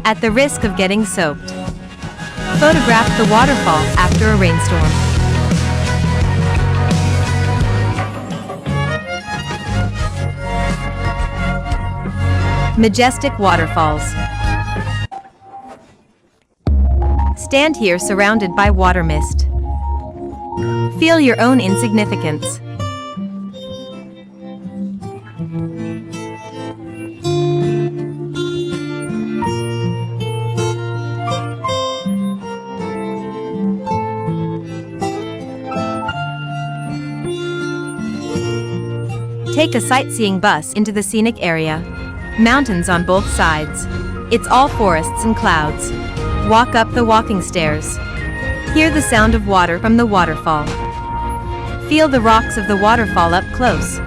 at the risk of getting soaked. Photograph the waterfall after a rainstorm. Majestic waterfalls. Stand here surrounded by water mist. Feel your own insignificance. Take a sightseeing bus into the scenic area. Mountains on both sides. It's all forests and clouds. Walk up the walking stairs. Hear the sound of water from the waterfall. Feel the rocks of the waterfall up close.